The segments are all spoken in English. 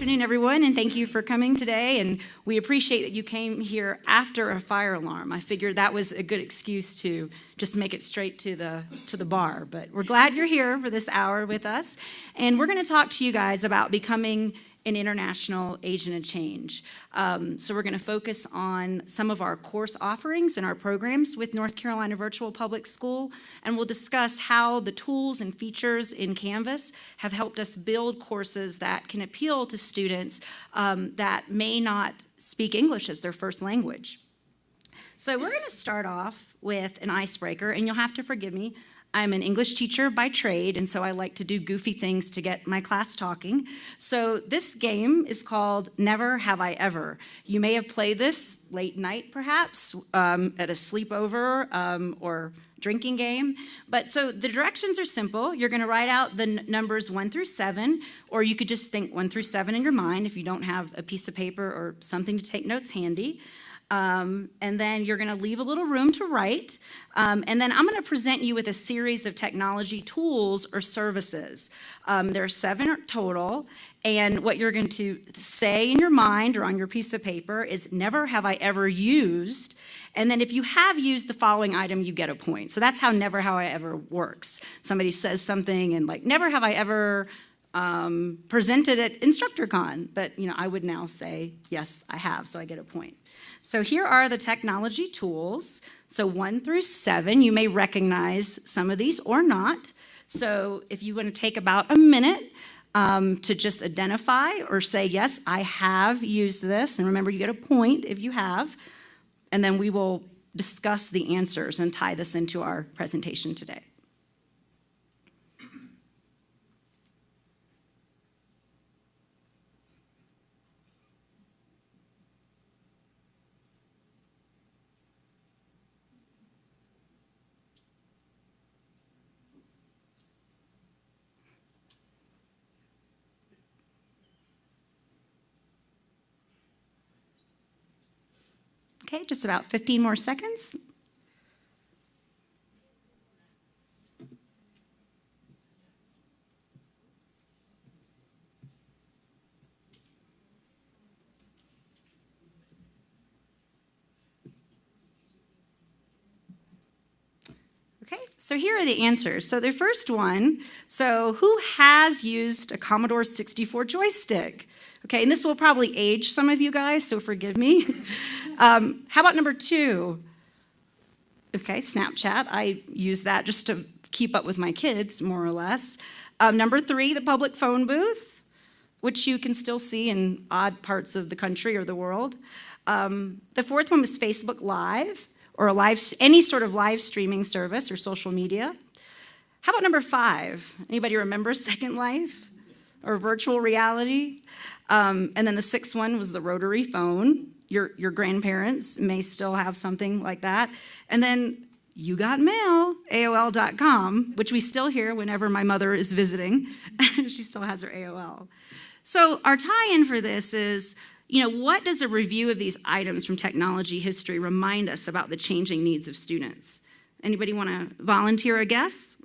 afternoon, everyone, and thank you for coming today. And we appreciate that you came here after a fire alarm. I figured that was a good excuse to just make it straight to the bar. But we're glad you're here for this hour with us. And we're going to talk to you guys about becoming an international agent of change. So we're going to focus on some of our course offerings and our programs with North Carolina Virtual Public School, and we'll discuss how the tools and features in Canvas have helped us build courses that can appeal to students that may not speak English as their first language. So we're going to start off with an icebreaker, and you'll have to forgive me. I'm an English teacher by trade, and so I like to do goofy things to get my class talking. So this game is called Never Have I Ever. You may have played this late night, perhaps, at a sleepover or drinking game. But so the directions are simple. You're going to write out the numbers 1 through 7, or you could just think 1 through 7 in your mind if you don't have a piece of paper or something to take notes handy. And then you're going to leave a little room to write. And then I'm going to present you with a series of technology tools or services. There are 7 total. And what you're going to say in your mind or on your piece of paper is, never have I ever used. And then if you have used the following item, you get a point. So that's how never have I ever works. Somebody says something and like, never have I ever presented at InstructureCon. But I would now say, yes, I have, so I get a point. So here are the technology tools. So 1 through 7, you may recognize some of these or not. So if you want to take about a minute to just identify or say, yes, I have used this. And remember, you get a point if you have. And then we will discuss the answers and tie this into our presentation today. Okay, just about 15 more seconds. Okay, so here are the answers. So the first one, so who has used a Commodore 64 joystick? Okay, and this will probably age some of you guys, so forgive me. How about number 2? Okay, Snapchat. I use that just to keep up with my kids, more or less. Number 3, the public phone booth, which you can still see in odd parts of the country or the world. The 4th one was Facebook Live, or any sort of live streaming service or social media. How about number 5? Anybody remember Second Life or virtual reality? And then the 6th one was the rotary phone. Your grandparents may still have something like that. And then you got mail, AOL.com, which we still hear whenever my mother is visiting. She still has her AOL. So our tie-in for this is, what does a review of these items from technology history remind us about the changing needs of students? Anybody want to volunteer a guess?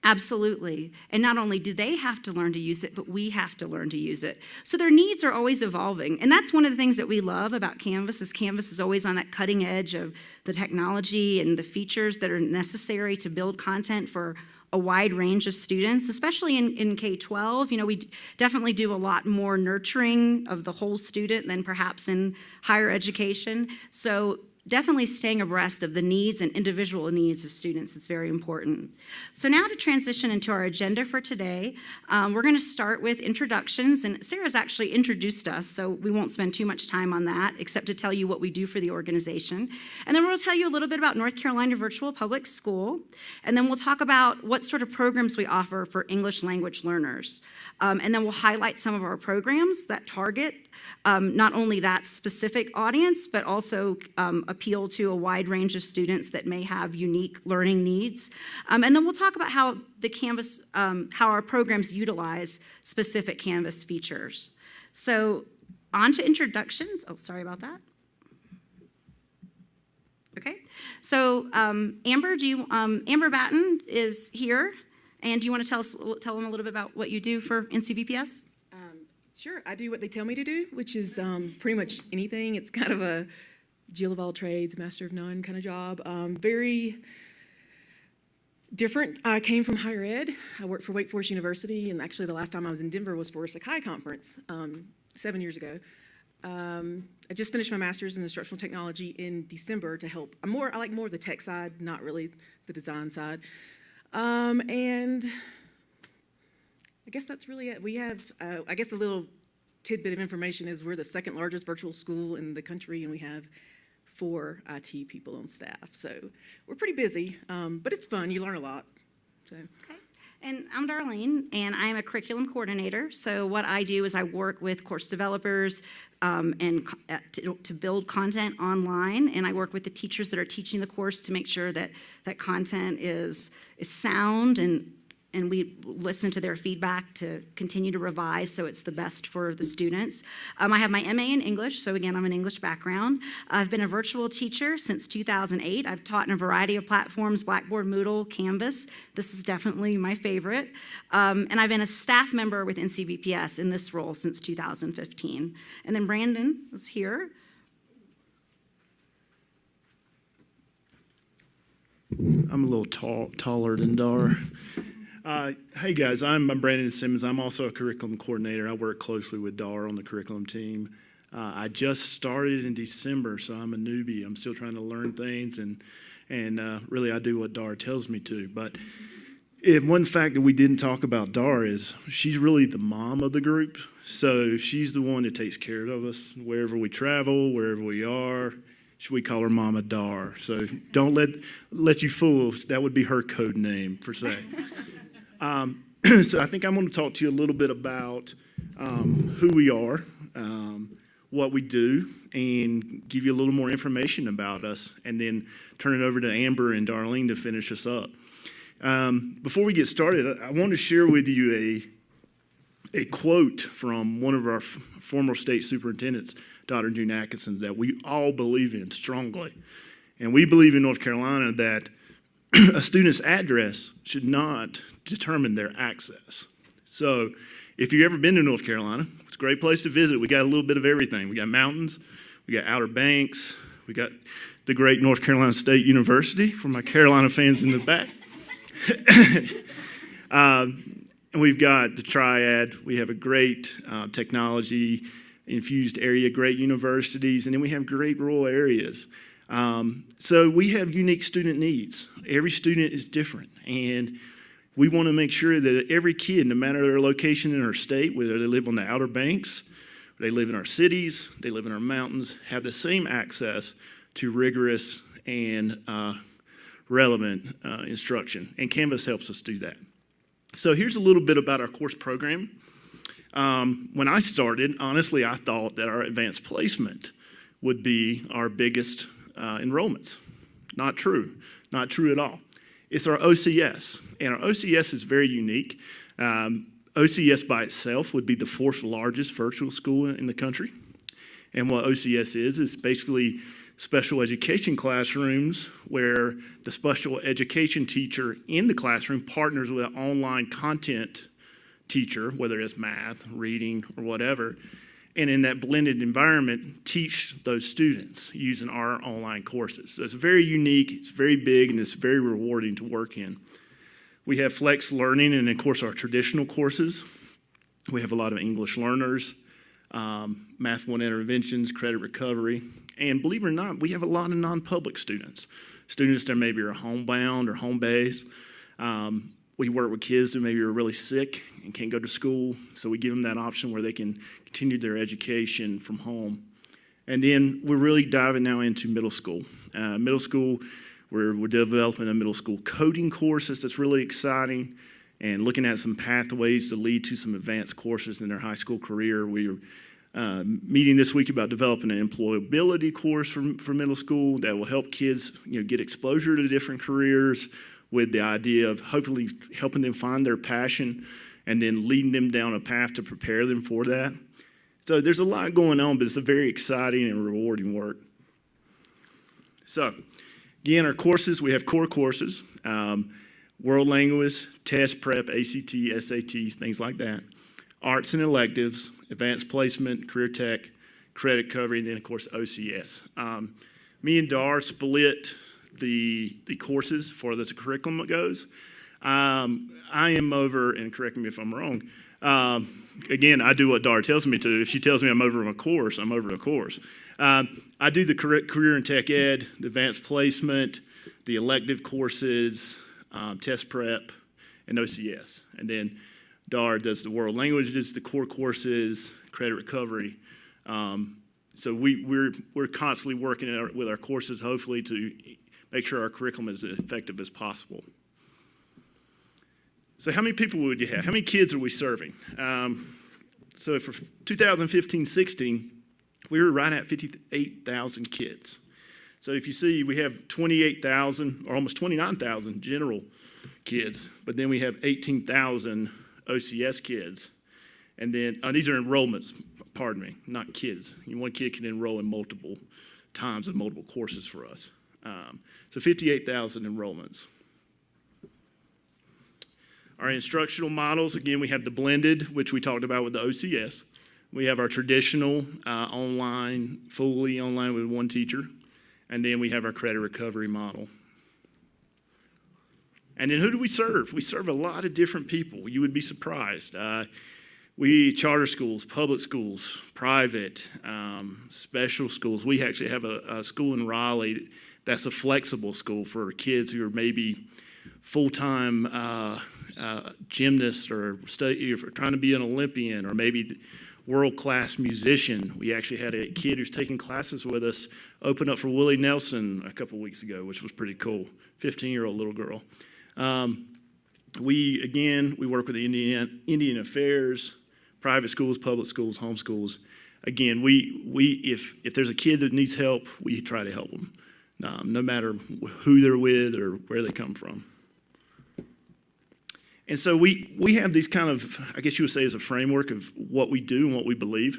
Absolutely. And not only do they have to learn to use it, but we have to learn to use it. So their needs are always evolving. And that's one of the things that we love about Canvas is always on that cutting edge of the technology and the features that are necessary to build content for a wide range of students, especially in K-12. We definitely do a lot more nurturing of the whole student than perhaps in higher education. So definitely staying abreast of the needs and individual needs of students is very important. So now to transition into our agenda for today, we're going to start with introductions, and Sarah's actually introduced us, so we won't spend too much time on that, except to tell you what we do for the organization. And then we'll tell you a little bit about North Carolina Virtual Public School, and then we'll talk about what sort of programs we offer for English language learners. And then we'll highlight some of our programs that target not only that specific audience, but also appeal to a wide range of students that may have unique learning needs. And then we'll talk about how the Canvas, how our programs utilize specific Canvas features. So on to introductions. Oh, sorry about that. Okay. So Amber, Amber Batten is here, and do you want to tell them a little bit about what you do for NCVPS? Sure. I do what they tell me to do, which is pretty much anything. It's kind of a Jill of all trades, master of none kind of job. Very different. I came from higher ed. I worked for Wake Forest University, and actually the last time I was in Denver was for a Sakai conference 7 years ago. I just finished my master's in instructional technology in December to help. I like more of the tech side, not really the design side. And I guess that's really it. We have, I guess a little tidbit of information is we're the second largest virtual school in the country, and we have 4 IT people on staff. So we're pretty busy, but it's fun. You learn a lot. So. Okay. And I'm Darlene, and I am a curriculum coordinator. So what I do is I work with course developers to build content online, and I work with the teachers that are teaching the course to make sure that that content is sound, and we listen to their feedback to continue to revise so it's the best for the students. I have my MA in English, so again, I'm an English background. I've been a virtual teacher since 2008. I've taught in a variety of platforms, Blackboard, Moodle, Canvas. This is definitely my favorite. And I've been a staff member with NCVPS in this role since 2015. And then Brandon is here. I'm a little taller than Dar. Hey guys, I'm Brandon Simmons. I'm also a curriculum coordinator. I work closely with Dar on the curriculum team. I just started in December, so I'm a newbie. I'm still trying to learn things, and really I do what Dar tells me to. But one fact that we didn't talk about Dar is she's really the mom of the group. So she's the one that takes care of us wherever we travel, wherever we are. We call her Mama Dar. So don't let you fool. That would be her code name per se. So I think I'm going to talk to you a little bit about who we are, what we do, and give you a little more information about us, and then turn it over to Amber and Darlene to finish us up. Before we get started, I want to share with you a quote from one of our former state superintendents, Dr. June Atkinson, that we all believe in strongly. And we believe in North Carolina that a student's address should not determine their access. So if you've ever been to North Carolina, it's a great place to visit. We got a little bit of everything. We got mountains, we got Outer Banks, we got the great North Carolina State University for my Carolina fans in the back. And we've got the Triad. We have a great technology-infused area, great universities, and then we have great rural areas. So we have unique student needs. Every student is different, and we want to make sure that every kid, no matter their location in our state, whether they live on the Outer Banks, they live in our cities, they live in our mountains, have the same access to rigorous and relevant instruction, and Canvas helps us do that. So here's a little bit about our course program. When I started, honestly, I thought that our advanced placement would be our biggest enrollments. Not true. Not true at all. It's our OCS, and our OCS is very unique. OCS by itself would be the 4th largest virtual school in the country. And what OCS is basically special education classrooms where the special education teacher in the classroom partners with an online content teacher, whether it's math, reading, or whatever, and in that blended environment, teach those students using our online courses. So it's very unique, it's very big, and it's very rewarding to work in. We have flex learning and, of course, our traditional courses. We have a lot of English learners, Math 1 interventions, credit recovery, and believe it or not, we have a lot of non-public students that maybe are homebound or home-based. We work with kids who maybe are really sick and can't go to school, so we give them that option where they can continue their education from home. And then we're really diving now into middle school. Middle school, we're developing a middle school coding course that's really exciting, and looking at some pathways to lead to some advanced courses in their high school career. We're meeting this week about developing an employability course for middle school that will help kids get exposure to different careers, with the idea of hopefully helping them find their passion and then leading them down a path to prepare them for that. So there's a lot going on, but it's a very exciting and rewarding work. So, again, our courses, we have core courses, world language, test prep, ACT, SATs, things like that. Arts and electives, advanced placement, career tech, credit recovery, and then, of course, OCS. Me and Dar split the courses for the curriculum goes. I am over, and correct me if I'm wrong, again, I do what Dar tells me to. If she tells me I'm over a course, I'm over a course. I do the career and tech ed, the advanced placement, the elective courses, test prep, and OCS. And then Dar does the world languages, the core courses, credit recovery. So we're constantly working with our courses, hopefully, to make sure our curriculum is as effective as possible. So how many people would you have? How many kids are we serving? So for 2015-16, we were right at 58,000 kids. So if you see, we have 28,000 or almost 29,000 general kids, but then we have 18,000 OCS kids. And then, these are enrollments, pardon me, not kids. One kid can enroll in multiple times in multiple courses for us. So 58,000 enrollments. Our instructional models, again, we have the blended, which we talked about with the OCS. We have our traditional online, fully online with one teacher. And then we have our credit recovery model. And then who do we serve? We serve a lot of different people. You would be surprised. We charter schools, public schools, private, special schools. We actually have a school in Raleigh that's a flexible school for kids who are maybe full-time gymnasts or trying to be an Olympian or maybe world-class musician. We actually had a kid who's taking classes with us open up for Willie Nelson a couple weeks ago, which was pretty cool, 15-year-old little girl. We work with the Indian Affairs, private schools, public schools, home schools. Again, if there's a kid that needs help, we try to help them, no matter who they're with or where they come from. And so we have these kind of, I guess you would say, as a framework of what we do and what we believe.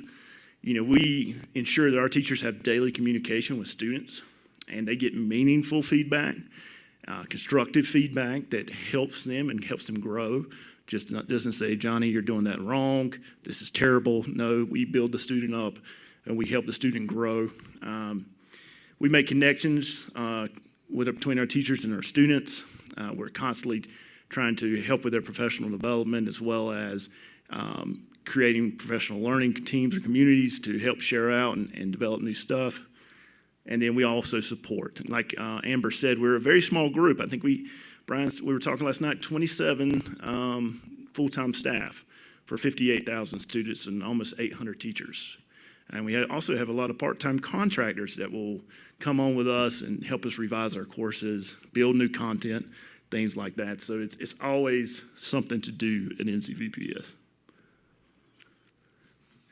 You know, we ensure that our teachers have daily communication with students, and they get meaningful feedback, constructive feedback that helps them and helps them grow. Doesn't say, Johnny, you're doing that wrong. This is terrible. No, we build the student up, and we help the student grow. We make connections between our teachers and our students. We're constantly trying to help with their professional development, as well as creating professional learning teams or communities to help share out and develop new stuff. And then we also support. Like Amber said, we're a very small group. I think Brian, we were talking last night, 27 full-time staff for 58,000 students and almost 800 teachers. And we also have a lot of part-time contractors that will come on with us and help us revise our courses, build new content, things like that. So it's always something to do at NCVPS.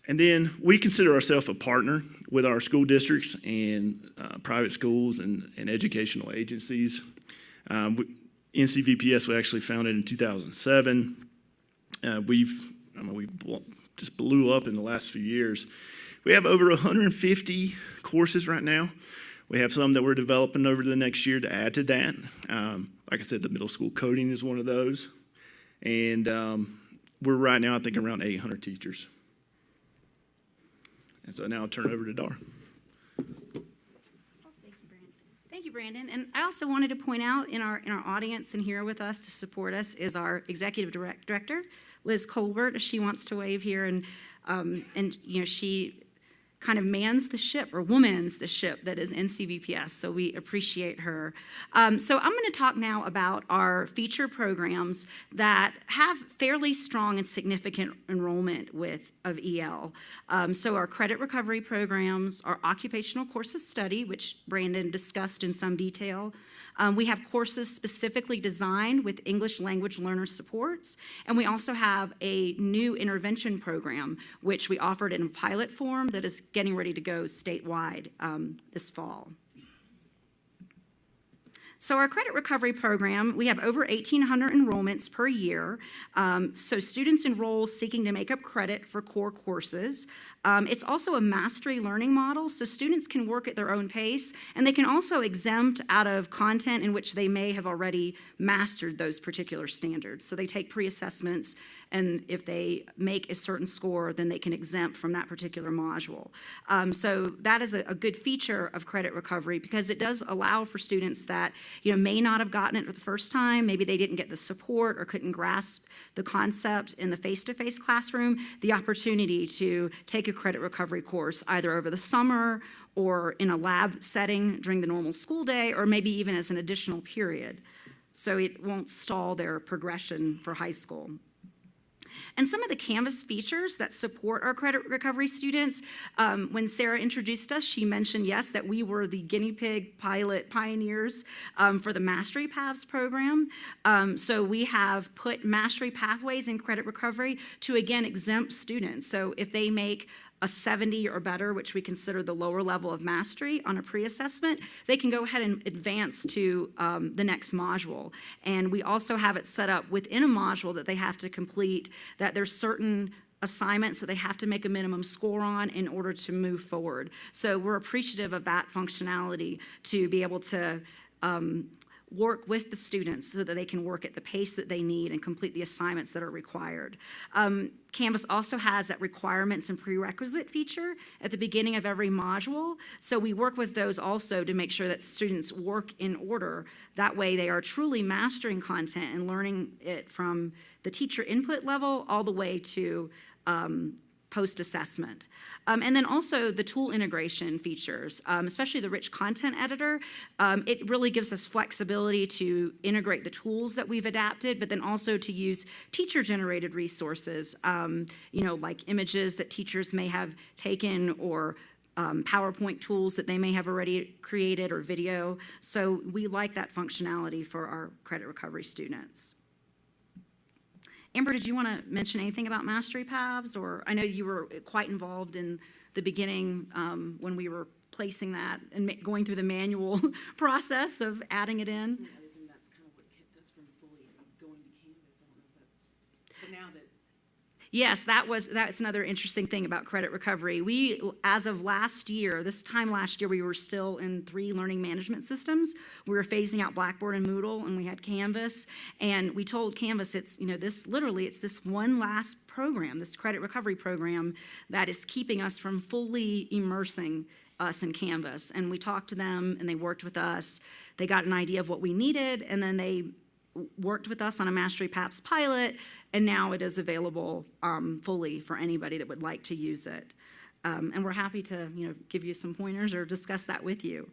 And then we consider ourselves a partner with our school districts and private schools and educational agencies. NCVPS was actually founded in 2007. We just blew up in the last few years. We have over 150 courses right now. We have some that we're developing over the next year to add to that. Like I said, the middle school coding is one of those. And we're right now, I think, around 800 teachers. And so now I'll turn it over to Dar. Thank you, Brandon. And I also wanted to point out in our audience and here with us to support us is our executive director, Liz Colbert. She wants to wave here, and you know, she kind of mans the ship or womans the ship that is NCVPS, so we appreciate her. So I'm going to talk now about our feature programs that have fairly strong and significant enrollment of EL. So our credit recovery programs, our occupational courses study, which Brandon discussed in some detail. We have courses specifically designed with English language learner supports, and we also have a new intervention program, which we offered in a pilot form that is getting ready to go statewide this fall. So our credit recovery program, we have over 1,800 enrollments per year. So students enroll seeking to make up credit for core courses. It's also a mastery learning model, so students can work at their own pace, and they can also exempt out of content in which they may have already mastered those particular standards. So they take pre-assessments, and if they make a certain score, then they can exempt from that particular module. So that is a good feature of credit recovery, because it does allow for students that may not have gotten it the first time, maybe they didn't get the support or couldn't grasp the concept in the face-to-face classroom, the opportunity to take a credit recovery course either over the summer or in a lab setting during the normal school day, or maybe even as an additional period. So it won't stall their progression for high school. And some of the Canvas features that support our credit recovery students, when Sarah introduced us, she mentioned, yes, that we were the guinea pig pilot pioneers for the Mastery Paths program. So we have put Mastery Pathways in credit recovery to, again, exempt students. So if they make a 70 or better, which we consider the lower level of mastery on a pre-assessment, they can go ahead and advance to the next module. And we also have it set up within a module that they have to complete, that there's certain assignments that they have to make a minimum score on in order to move forward. So we're appreciative of that functionality to be able to work with the students so that they can work at the pace that they need and complete the assignments that are required. Canvas also has that requirements and prerequisite feature at the beginning of every module. So we work with those also to make sure that students work in order. That way they are truly mastering content and learning it from the teacher input level all the way to post-assessment. And then also the tool integration features, especially the rich content editor. It really gives us flexibility to integrate the tools that we've adapted, but then also to use teacher-generated resources, like images that teachers may have taken, or PowerPoint tools that they may have already created, or video. So we like that functionality for our credit recovery students. Amber, did you want to mention anything about Mastery Paths? Or I know you were quite involved in the beginning when we were placing that and going through the manual process of adding it in. I think that's kind of what kept us from fully going to Canvas. I don't know if that's, but now that. Yes, that's another interesting thing about credit recovery. We, as of last year, this time last year, we were still in 3 learning management systems. We were phasing out Blackboard and Moodle, and we had Canvas. And we told Canvas, it's this one last program, this credit recovery program, that is keeping us from fully immersing us in Canvas. And we talked to them, and they worked with us. They got an idea of what we needed, and then they worked with us on a Mastery Paths pilot, and now it is available fully for anybody that would like to use it. And we're happy to give you some pointers or discuss that with you.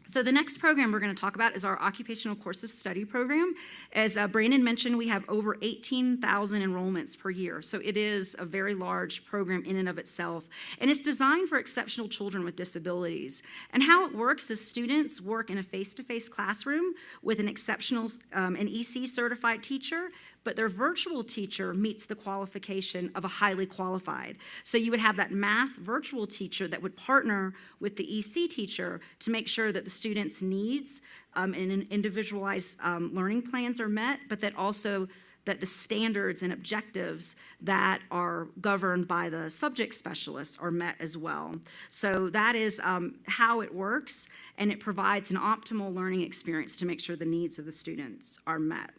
So the next program we're going to talk about is our Occupational Course of Study program. As Brandon mentioned, we have over 18,000 enrollments per year. So it is a very large program in and of itself. And it's designed for exceptional children with disabilities. And how it works is students work in a face-to-face classroom with an exceptional, an EC certified teacher, but their virtual teacher meets the qualification of a highly qualified. So you would have that math virtual teacher that would partner with the EC teacher to make sure that the students' needs and individualized learning plans are met, but that also that the standards and objectives that are governed by the subject specialists are met as well. So that is how it works, and it provides an optimal learning experience to make sure the needs of the students are met.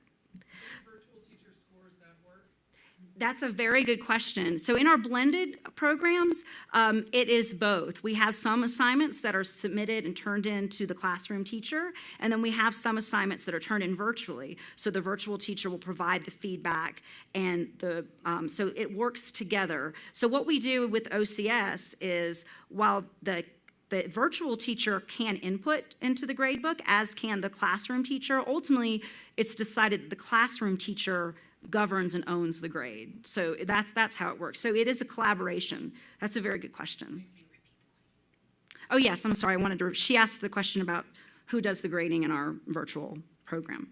That's a very good question. So in our blended programs, it is both. We have some assignments that are submitted and turned in to the classroom teacher, and then we have some assignments that are turned in virtually. So the virtual teacher will provide the feedback, and so it works together. So what we do with OCS is, while the virtual teacher can input into the gradebook, as can the classroom teacher, ultimately it's decided that the classroom teacher governs and owns the grade. So that's how it works. So it is a collaboration. That's a very good question. Oh yes, I'm sorry, she asked the question about who does the grading in our virtual program.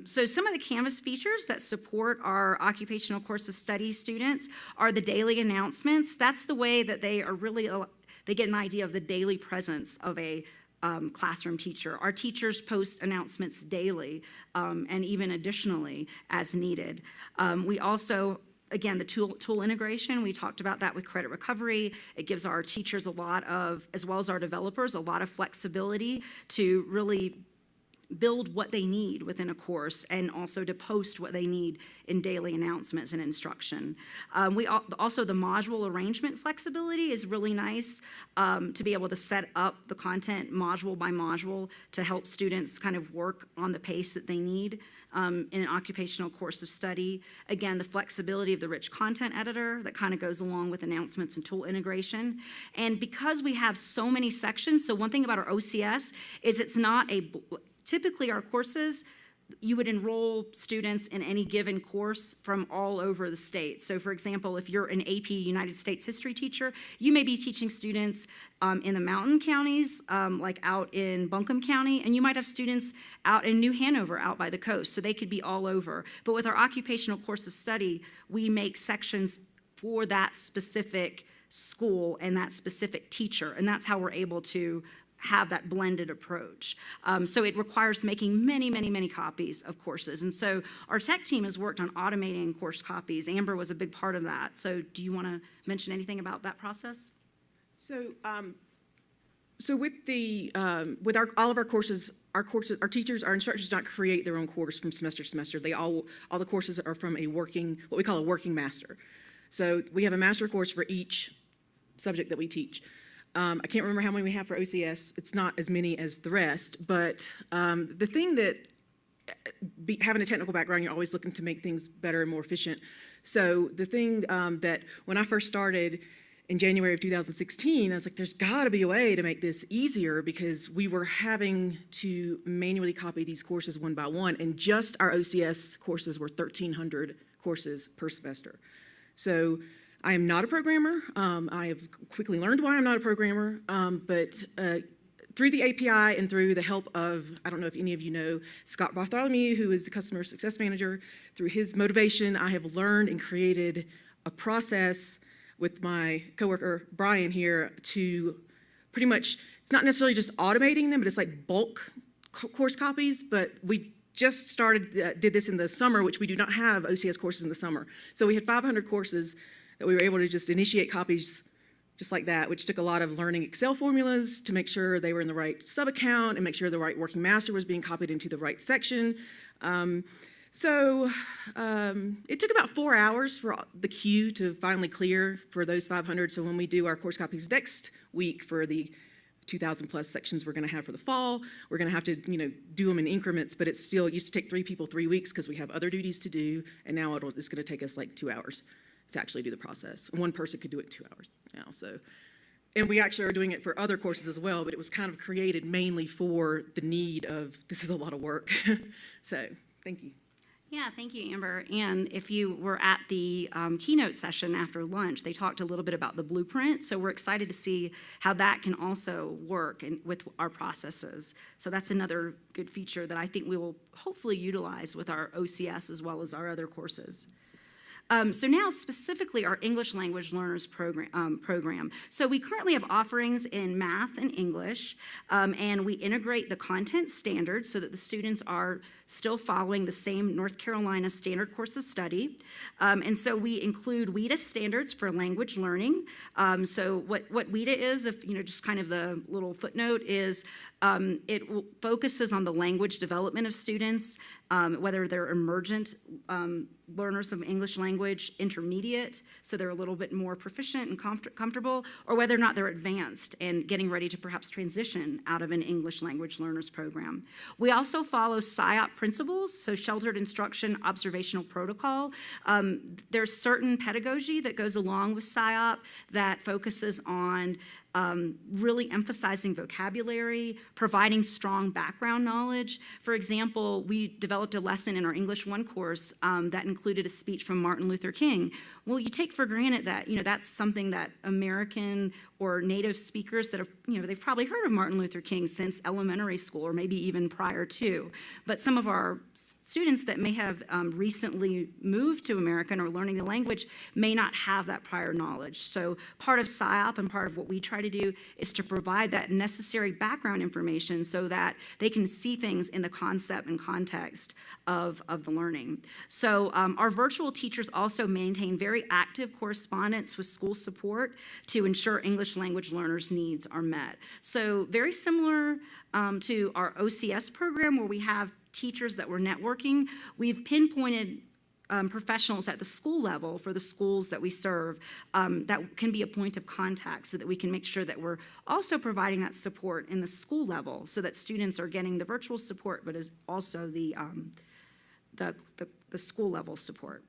So some of the Canvas features that support our Occupational Course of Study students are the daily announcements. That's the way that they get an idea of the daily presence of a classroom teacher. Our teachers post announcements daily and even additionally as needed. We also again, the tool integration, we talked about that with credit recovery. It gives our teachers a lot of, as well as our developers, a lot of flexibility to really build what they need within a course and also to post what they need in daily announcements and instruction. Also, the module arrangement flexibility is really nice to be able to set up the content module by module to help students kind of work on the pace that they need in an occupational course of study. Again, the flexibility of the rich content editor that kind of goes along with announcements and tool integration. And because we have so many sections, so one thing about our OCS is it's not typically our courses, you would enroll students in any given course from all over the state. So for example, if you're an AP United States history teacher, you may be teaching students in the mountain counties, like out in Buncombe County, and you might have students out in New Hanover, out by the coast, so they could be all over. But with our occupational course of study, we make sections for that specific school and that specific teacher, and that's how we're able to have that blended approach. So it requires making many, many, many copies of courses. And so our tech team has worked on automating course copies. Amber was a big part of that. So do you want to mention anything about that process? So, with all of our courses, our teachers, our instructors do not create their own course from semester to semester. All the courses are from what we call a working master. So we have a master course for each subject that we teach. I can't remember how many we have for OCS. It's not as many as the rest, but the thing that, having a technical background, you're always looking to make things better and more efficient. So the thing that when I first started in January of 2016, I was like, there's got to be a way to make this easier, because we were having to manually copy these courses one by one, and just our OCS courses were 1,300 courses per semester. So I am not a programmer. I have quickly learned why I'm not a programmer, but through the API and through the help of, I don't know if any of you know, Scott Bartholomew, who is the customer success manager, through his motivation, I have learned and created a process with my coworker, Brian, here, to pretty much, it's not necessarily just automating them, but it's like bulk course copies, but we just did this in the summer, which we do not have OCS courses in the summer. So we had 500 courses that we were able to just initiate copies just like that, which took a lot of learning Excel formulas to make sure they were in the right sub-account and make sure the right working master was being copied into the right section. It took about 4 hours for the queue to finally clear for those 500. So when we do our course copies next week for the 2,000 plus sections we're going to have for the fall, we're going to have to do them in increments, but it used to take 3 people 3 weeks because we have other duties to do, and now it's going to take us like 2 hours to actually do the process. One person could do it in 2 hours now. And we actually are doing it for other courses as well, but it was kind of created mainly for the need of, this is a lot of work. So, thank you. Yeah, thank you, Amber. And if you were at the keynote session after lunch, they talked a little bit about the blueprint. So we're excited to see how that can also work with our processes. So that's another good feature that I think we will hopefully utilize with our OCS as well as our other courses. So now specifically our English language learners program. So we currently have offerings in math and English, and we integrate the content standards so that the students are still following the same North Carolina standard course of study. And so we include WIDA standards for language learning. So what WIDA is, if just kind of the little footnote is, it focuses on the language development of students, whether they're emergent learners of English language, intermediate, so they're a little bit more proficient and comfortable, or whether or not they're advanced and getting ready to perhaps transition out of an English language learners program. We also follow SIOP principles, so sheltered instruction, observational protocol. There's certain pedagogy that goes along with SIOP that focuses on really emphasizing vocabulary, providing strong background knowledge. For example, we developed a lesson in our English 1 course that included a speech from Martin Luther King. Well, you take for granted that, that's something that American or native speakers that have, they've probably heard of Martin Luther King since elementary school or maybe even prior to. But some of our students that may have recently moved to America and are learning the language may not have that prior knowledge. So part of SIOP and part of what we try to do is to provide that necessary background information so that they can see things in the concept and context rest of the learning. So our virtual teachers also maintain very active correspondence with school support to ensure English language learners' needs are met. So very similar to our OCS program, where we have teachers that were networking, we've pinpointed professionals at the school level for the schools that we serve that can be a point of contact, so that we can make sure that we're also providing that support in the school level, so that students are getting the virtual support, but is also the school level support.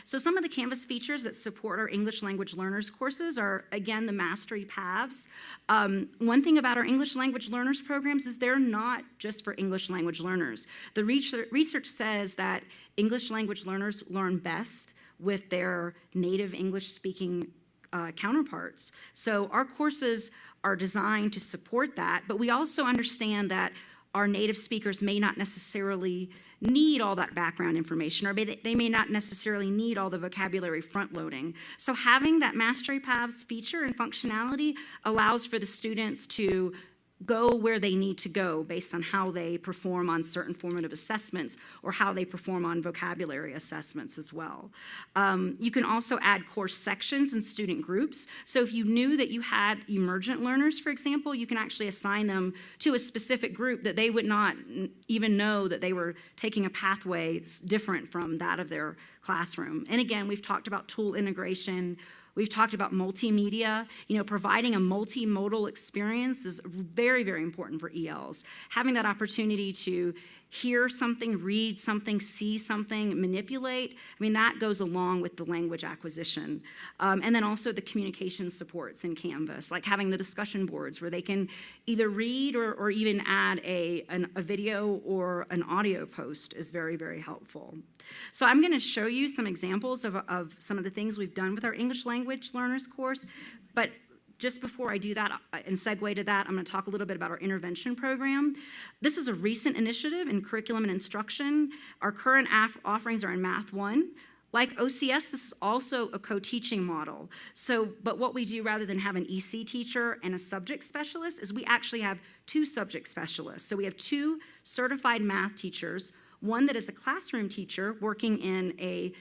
So some of the Canvas features that support our English language learners courses are, again, the mastery paths. One thing about our English language learners programs is they're not just for English language learners. The research says that English language learners learn best with their native English speaking counterparts. So our courses are designed to support that, but we also understand that our native speakers may not necessarily need all that background information, or they may not necessarily need all the vocabulary front loading. So having that mastery paths feature and functionality allows for the students to go where they need to go based on how they perform on certain formative assessments or how they perform on vocabulary assessments as well. You can also add course sections and student groups. So if you knew that you had emergent learners, for example, you can actually assign them to a specific group that they would not even know that they were taking a pathway different from that of their classroom. And again, we've talked about tool integration. We've talked about multimedia. Providing a multimodal experience is very, very important for ELs. Having that opportunity to hear something, read something, see something, manipulate, that goes along with the language acquisition. And then also the communication supports in Canvas, like having the discussion boards where they can either read or even add a video or an audio post is very, very helpful. So I'm going to show you some examples of some of the things we've done with our English language learners course, but just before I do that and segue to that, I'm going to talk a little bit about our intervention program. This is a recent initiative in curriculum and instruction. Our current offerings are in Math 1. Like OCS, this is also a co-teaching model. But what we do, rather than have an EC teacher and a subject specialist, is we actually have 2 subject specialists. So we have 2 certified math teachers, one that is a classroom teacher working in a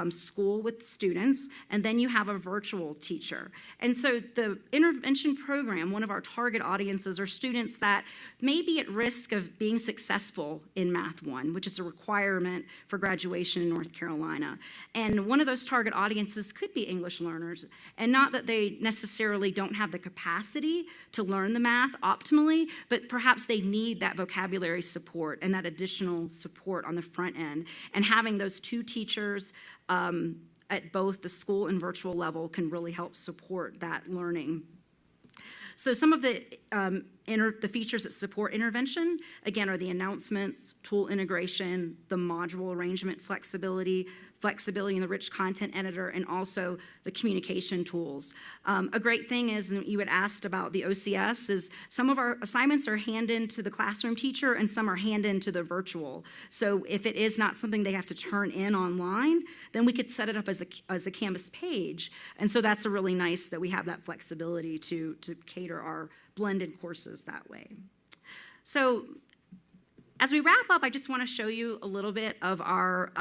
school with students, and then you have a virtual teacher. And so the intervention program, one of our target audiences are students that may be at risk of being successful in Math 1, which is a requirement for graduation in North Carolina. And one of those target audiences could be English learners, and not that they necessarily don't have the capacity to learn the math optimally, but perhaps they need that vocabulary support and that additional support on the front end. And having those 2 teachers at both the school and virtual level can really help support that learning. So some of the features that support intervention, again, are the announcements, tool integration, the module arrangement flexibility in the rich content editor, and also the communication tools. A great thing is, and you had asked about the OCS, is some of our assignments are hand-in to the classroom teacher and some are hand-in to the virtual. So if it is not something they have to turn in online, then we could set it up as a Canvas page. And so that's a really nice that we have that flexibility to cater our blended courses that way. So as we wrap up, I just want to show you a little bit of our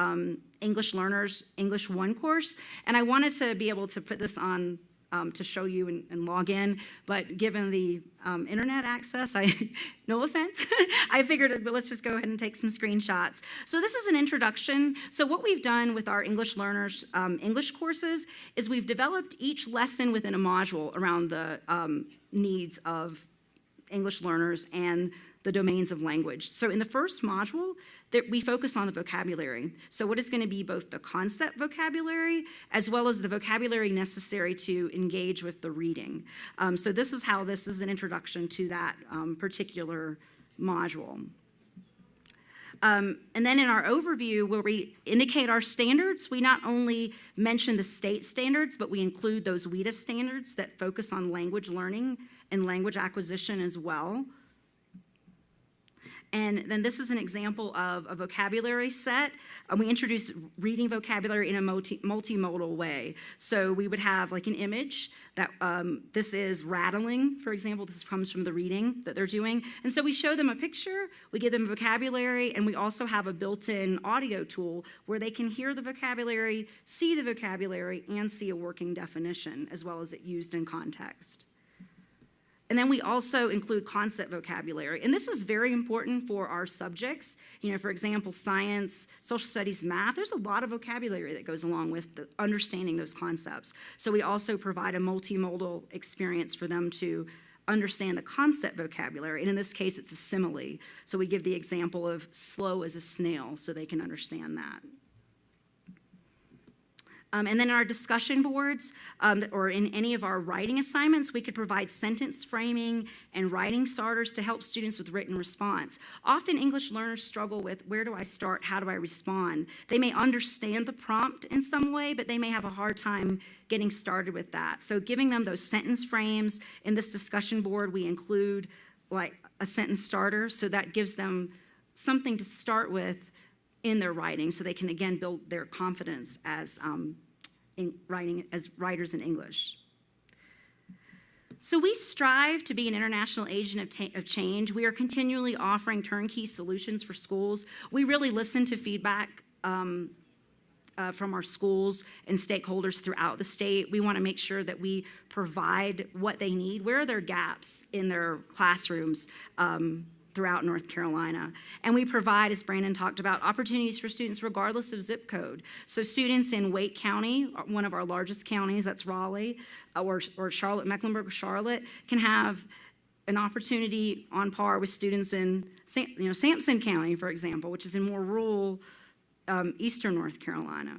English Learners English 1 course. And I wanted to be able to put this on to show you and log in, but given the internet access, no offense, I figured let's just go ahead and take some screenshots. So this is an introduction. So what we've done with our English Learners English courses is we've developed each lesson within a module around the needs of English learners and the domains of language. So in the first module, we focus on the vocabulary. So what is going to be both the concept vocabulary as well as the vocabulary necessary to engage with the reading. So this is an introduction to that particular module. And then in our overview, where we indicate our standards, we not only mention the state standards, but we include those WIDA standards that focus on language learning and language acquisition as well. And then this is an example of a vocabulary set. We introduced reading vocabulary in a multimodal way. So we would have like an image that this is rattling, for example. This comes from the reading that they're doing. And so we show them a picture, we give them vocabulary, and we also have a built-in audio tool where they can hear the vocabulary, see the vocabulary, and see a working definition, as well as it used in context. And then we also include concept vocabulary. And this is very important for our subjects. For example, science, social studies, math, there's a lot of vocabulary that goes along with understanding those concepts. So we also provide a multimodal experience for them to understand the concept vocabulary. And in this case, it's a simile. So we give the example of slow as a snail so they can understand that. And then in our discussion boards, or in any of our writing assignments, we could provide sentence framing and writing starters to help students with written response. Often English learners struggle with, where do I start, how do I respond? They may understand the prompt in some way, but they may have a hard time getting started with that. So giving them those sentence frames, in this discussion board, we include like a sentence starter, so that gives them something to start with in their writing, so they can again build their confidence as writing as writers in English. So we strive to be an international agent of change. We are continually offering turnkey solutions for schools. We really listen to feedback from our schools and stakeholders throughout the state. We want to make sure that we provide what they need. Where are their gaps in their classrooms throughout North Carolina? And we provide, as Brandon talked about, opportunities for students regardless of zip code. So students in Wake County, one of our largest counties, that's Raleigh, or Charlotte, Mecklenburg, Charlotte, can have an opportunity on par with students in Sampson County, for example, which is in more rural eastern North Carolina.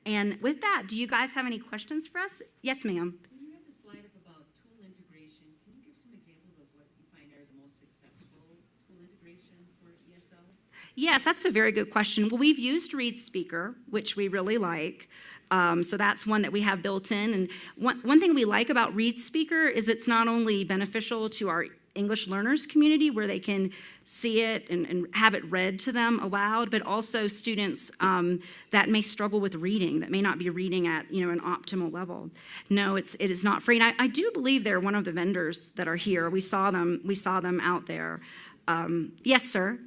And with that, do you guys have any questions for us? Yes, ma'am. Yes, that's a very good question. Well, we've used ReadSpeaker, which we really like. So that's one that we have built in. And one thing we like about ReadSpeaker is it's not only beneficial to our English learners community, where they can see it and have it read to them aloud, but also students that may struggle with reading, that may not be reading at an optimal level. No, it is not free. And I do believe they're one of the vendors that are here. We saw them out there. Yes, sir.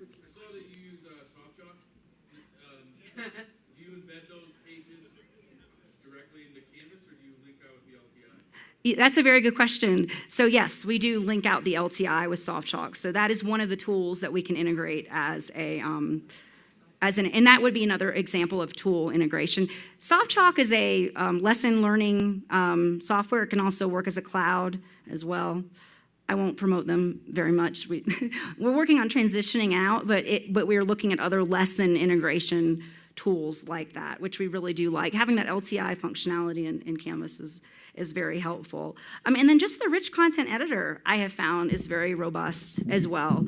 Do you embed those pages directly into Canvas, or do you link out with the LTI? That's a very good question. So yes, we do link out the LTI with SoftChalk. So that is one of the tools that we can integrate and that would be another example of tool integration. SoftChalk is a lesson learning software. It can also work as a cloud as well. I won't promote them very much. We're working on transitioning out, but we're looking at other lesson integration tools like that, which we really do like. Having that LTI functionality in Canvas is very helpful. And then just the rich content editor, I have found, is very robust as well.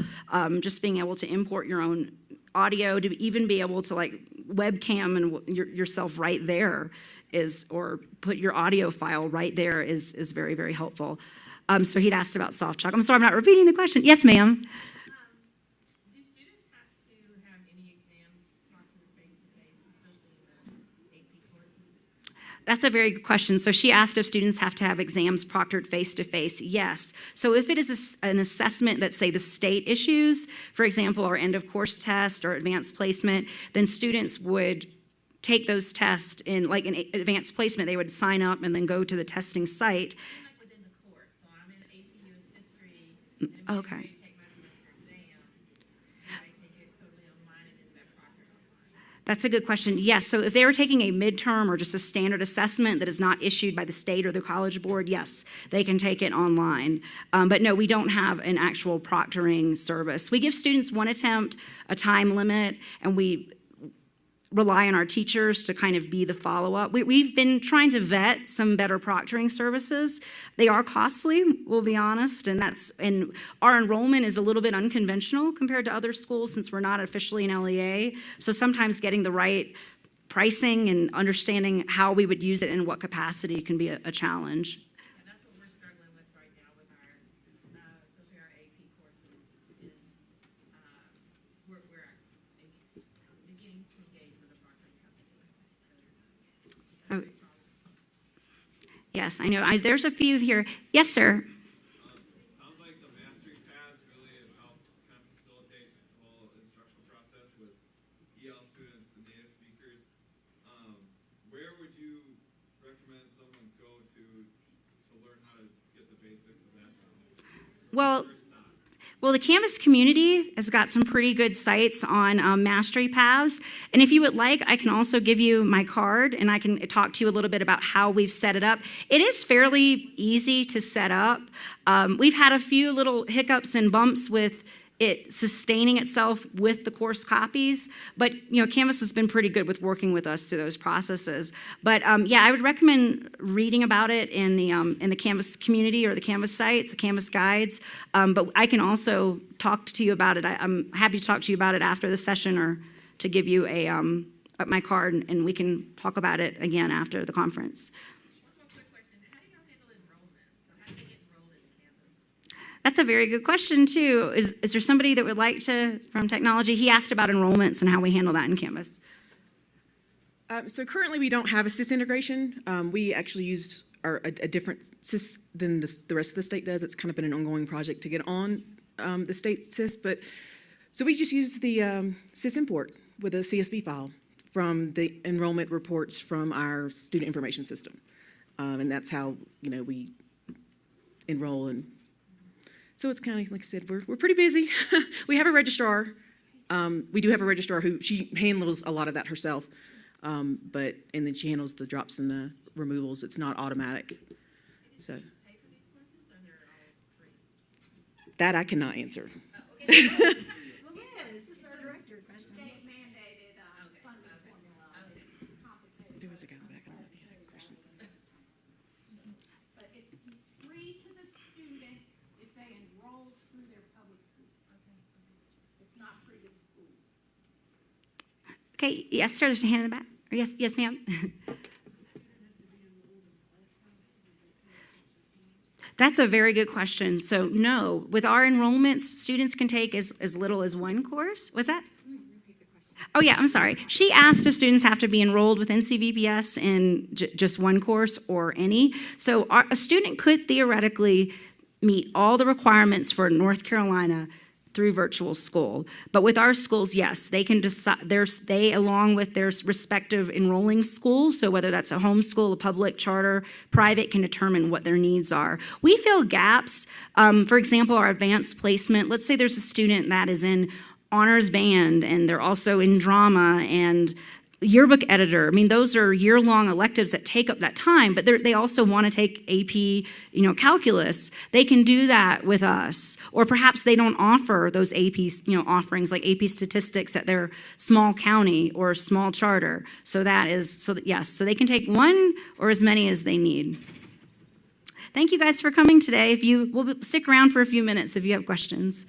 Just being able to import your own audio, to even be able to like webcam and yourself right there or put your audio file right there is very, very helpful. So he'd asked about SoftChalk. I'm sorry, I'm not repeating the question. Yes, ma'am. Do students have to have any exams proctored face-to-face, especially in the AP courses? That's a very good question. So she asked if students have to have exams proctored face-to-face. Yes. So if it is an assessment that, say, the state issues, for example, our end-of-course test or advanced placement, then students would take those tests in, like an advanced placement, they would sign up and then go to the testing site. Okay. That's a good question. Yes, so if they were taking a midterm or just a standard assessment that is not issued by the state or the college board, yes, they can take it online. But no, we don't have an actual proctoring service. We give students one attempt, a time limit, and we rely on our teachers to kind of be the follow-up. We've been trying to vet some better proctoring services. They are costly, we'll be honest, and our enrollment is a little bit unconventional compared to other schools since we're not officially an LEA. So sometimes getting the right pricing and understanding how we would use it in what capacity can be a challenge. And that's what we're struggling with right now with especially our AP courses, is Yes, I know. There's a few here. Yes, sir. Sounds like the mastery paths really have helped kind of facilitate the whole instructional process with EL students and native speakers. Where would you recommend someone go to learn how to get the basics of that? Well, the Canvas community has got some pretty good sites on mastery paths. And if you would like, I can also give you my card and I can talk to you a little bit about how we've set it up. It is fairly easy to set up. We've had a few little hiccups and bumps with it sustaining itself with the course copies, but Canvas has been pretty good with working with us through those processes. But yeah, I would recommend reading about it in the Canvas community or the Canvas sites, the Canvas guides. But I can also talk to you about it. I'm happy to talk to you about it after the session or to give you my card, and we can talk about it again after the conference. That's a very good question, too. Is there somebody that would like to, from technology? He asked about enrollments and how we handle that in Canvas. So currently we don't have a SIS integration. We actually use a different SIS than the rest of the state does. It's kind of been an ongoing project to get on the state SIS. So we just use the SIS import with a CSV file from the enrollment reports from our student information system. And that's how we enroll. And so it's kind of, like I said, we're pretty busy. We have a registrar. We do have a registrar she handles a lot of that herself. And then she handles the drops and the removals. It's not automatic. So that I cannot answer. There was a guy back. I don't know if you had a question. But it's free to the student if they enroll through their public school. It's not free to the school. Okay, yes, sir, there's a hand in the back. Or yes, ma'am. That's a very good question. So no, with our enrollments, students can take as little as one course. What's that? Oh yeah, I'm sorry. She asked if students have to be enrolled with NCVPS in just one course or any. So a student could theoretically meet all the requirements for North Carolina through virtual school. But with our schools, yes, they can decide, they along with their respective enrolling schools, so whether that's a homeschool, a public, charter, private, can determine what their needs are. We fill gaps. For example, our advanced placement, let's say there's a student that is in honors band and they're also in drama and yearbook editor. I mean, those are year-long electives that take up that time, but they also want to take AP, calculus. They can do that with us. Or perhaps they don't offer those AP, offerings like AP statistics at their small county or small charter. So yes, so they can take one or as many as they need. Thank you guys for coming today. We'll stick around for a few minutes if you have questions.